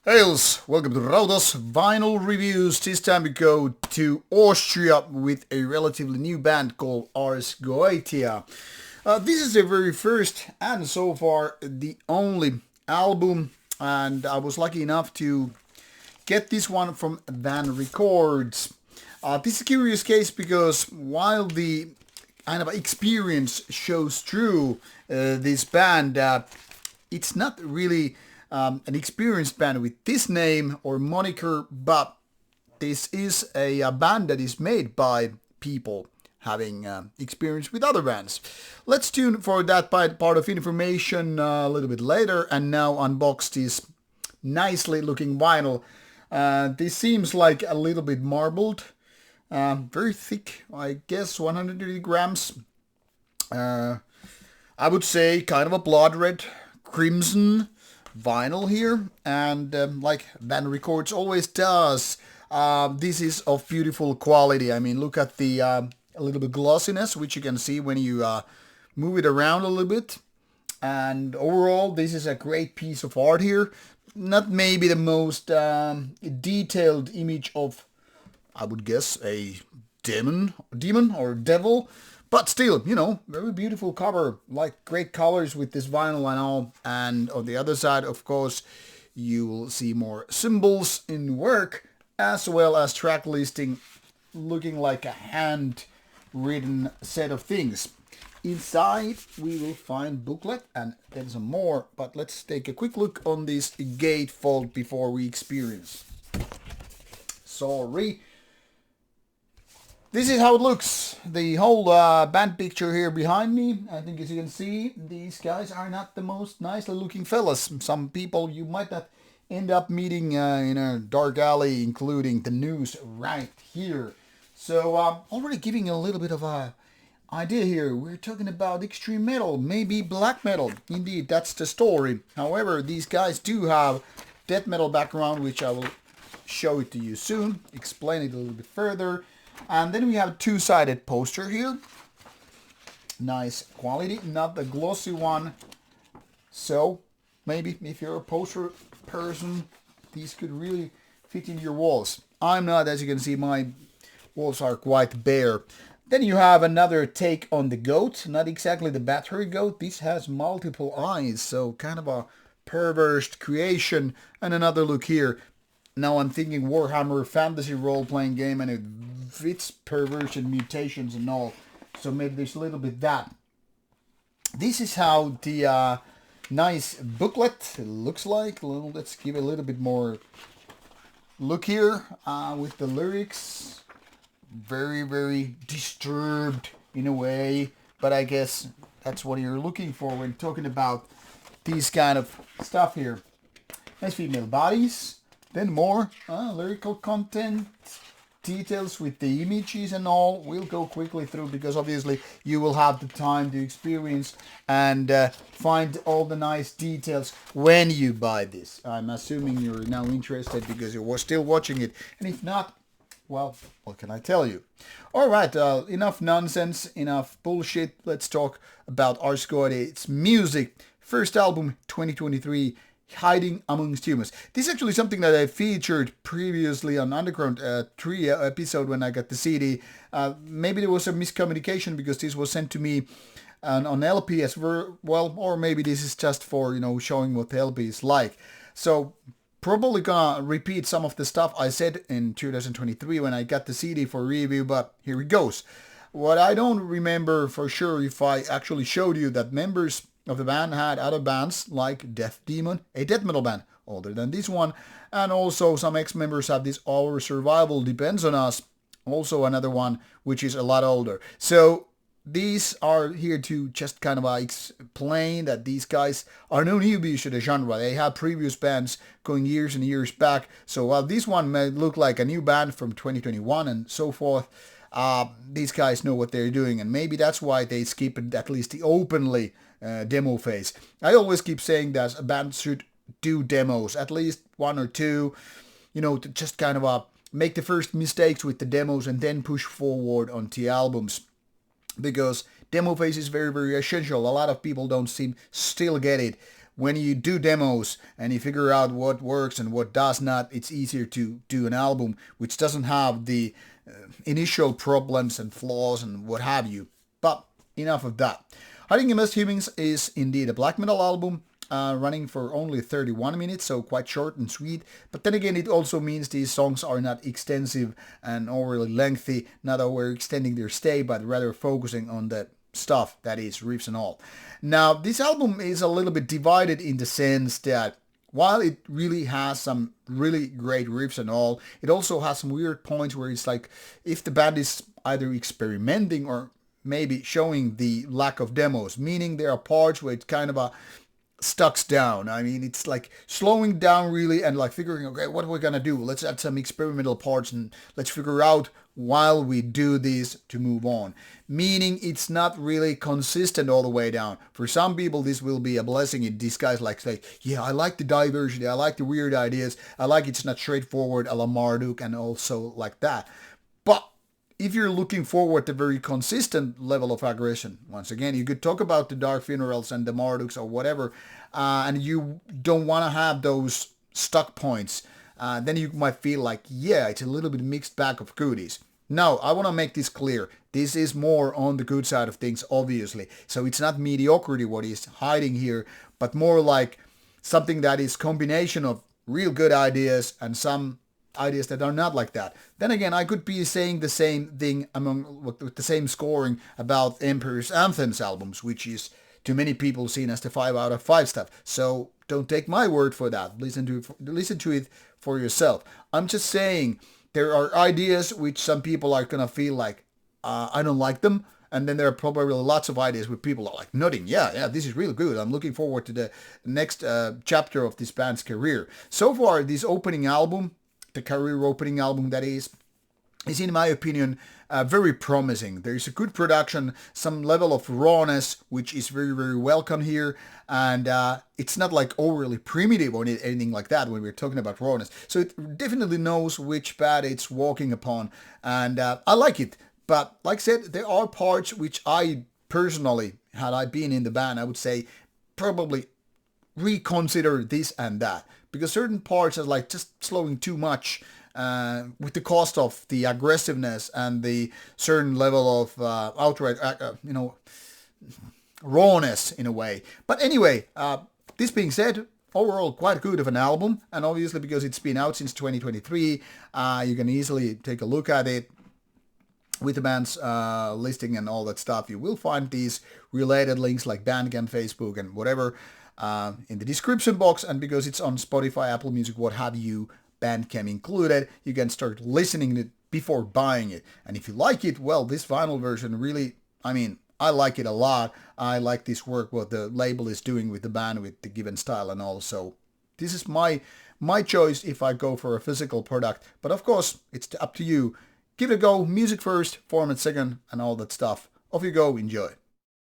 Hails! Welcome to Rauta's Vinyl Reviews. This time we go to Austria with a relatively new band called ArsGoatia. This is their very first and so far the only album, and I was lucky enough to get this one from Ván Records. This is a curious case because while the kind of experience shows through this band, it's not really an experienced band with this name or moniker, but this is a band that is made by people having experience with other bands. Let's tune for that part of information a little bit later, and now unbox this nicely looking vinyl. This seems like a little bit marbled, very thick, I guess 130 grams. I would say kind of a blood red crimson vinyl here, and like Ván Records always does, this is of beautiful quality. I mean, look at the a little bit glossiness, which you can see when you move it around a little bit. And overall, this is a great piece of art here. Not maybe the most detailed image of, I would guess, a demon or devil. But still, very beautiful cover, like great colors with this vinyl and all. And on the other side, of course, you will see more symbols in work, as well as track listing, looking like a handwritten set of things. Inside, we will find booklet and then some more. But let's take a quick look on this gatefold before we experience. Sorry. This is how it looks. The whole band picture here behind me. I think as you can see, these guys are not the most nicely looking fellas. Some people you might not end up meeting in a dark alley, including the news right here. So already giving a little bit of a idea here. We're talking about extreme metal, maybe black metal. Indeed, that's the story. However, these guys do have death metal background, which I will show it to you soon. Explain it a little bit further. And then we have a two-sided poster here. Nice quality, not the glossy one. So maybe if you're a poster person, these could really fit in your walls. I'm not, as you can see, my walls are quite bare. Then you have another take on the goat, not exactly the battery goat. This has multiple eyes, so kind of a perverse creation. And another look here. Now I'm thinking Warhammer fantasy role-playing game, and it fits perversion, mutations and all. So maybe there's a little bit that. This is how the nice booklet looks like. Let's give it a little bit more look here with the lyrics. Very, very disturbed in a way. But I guess that's what you're looking for when talking about these kind of stuff here. Nice female bodies. Then more lyrical content, details with the images and all. We'll go quickly through because obviously you will have the time to experience and find all the nice details when you buy this. I'm assuming you're now interested because you're still watching it. And if not, well, what can I tell you? All right, enough nonsense, enough bullshit. Let's talk about ArsGoatia. It's music. First album, 2023. Hiding Amongst Humans. This is actually something that I featured previously on Underground 3 episode when I got the CD. Maybe there was a miscommunication because this was sent to me on LP as well, or maybe this is just for, showing what the LP is like. So probably gonna repeat some of the stuff I said in 2023 when I got the CD for review, but here it goes. What I don't remember for sure if I actually showed you that members of the band had other bands like Death Demon, a death metal band older than this one, and also some ex-members have this Our Survival Depends on Us, also another one which is a lot older. So these are here to just kind of explain that these guys are no newbies to the genre. They have previous bands going years and years back. So while this one may look like a new band from 2021 and so forth, these guys know what they're doing, and maybe that's why they skip at least the openly demo phase. I always keep saying that a band should do demos, at least one or two, to just kind of make the first mistakes with the demos and then push forward on the albums. Because demo phase is very, very essential. A lot of people don't still get it. when you do demos and you figure out what works and what does not, it's easier to do an album which doesn't have the initial problems and flaws and what have you. But enough of that. Hiding in Best Humans is indeed a black metal album, running for only 31 minutes, so quite short and sweet. But then again, it also means these songs are not extensive and overly lengthy, not overextending their stay, but rather focusing on the stuff that is riffs and all. Now, this album is a little bit divided in the sense that while it really has some really great riffs and all, it also has some weird points where it's like if the band is either experimenting or maybe showing the lack of demos, meaning there are parts where it's kind of a stucks down. I mean, it's like slowing down really and like figuring, okay, what are we gonna do? Let's add some experimental parts and let's figure out while we do this to move on. Meaning it's not really consistent all the way down. For some people, this will be a blessing in disguise, like say, yeah, I like the diversity, I like the weird ideas, I like it's not straightforward a la Marduk and also like that. But if you're looking forward to very consistent level of aggression, once again, you could talk about the Dark Funerals and the Marduks or whatever, and you don't want to have those stuck points, then you might feel like, yeah, it's a little bit mixed bag of goodies. No, I want to make this clear. This is more on the good side of things, obviously. So it's not mediocrity what is hiding here, but more like something that is combination of real good ideas and some ideas that are not like that. Then again, I could be saying the same thing with the same scoring about Emperor's Anthems albums, which is to many people seen as the 5 out of 5 stuff. So don't take my word for that. Listen to it for yourself. I'm just saying there are ideas which some people are gonna feel like I don't like them. And then there are probably lots of ideas where people are like nodding, yeah, this is really good. I'm looking forward to the next chapter of this band's career. So far, this opening album, the career opening album that is in my opinion very promising. There is a good production, some level of rawness which is very, very welcome here, and it's not like overly primitive or anything like that when we're talking about rawness. So it definitely knows which path it's walking upon, and I like it. But like I said, there are parts which I personally, had I been in the band, I would say probably reconsider this and that, because certain parts are like just slowing too much with the cost of the aggressiveness and the certain level of outright rawness in a way. But anyway, this being said, overall quite good of an album, and obviously because it's been out since 2023, you can easily take a look at it with the band's listing and all that stuff. You will find these related links like Bandcamp, Facebook, and whatever in the description box. And because it's on Spotify, Apple Music, what have you, Bandcamp included, you can start listening to it before buying it. And if you like it, well, this vinyl version really, I mean, I like it a lot. I like this work, what the label is doing with the band, with the given style and all. So this is my choice if I go for a physical product. But of course, it's up to you. Give it a go. Music first, format second, and all that stuff. Off you go. Enjoy.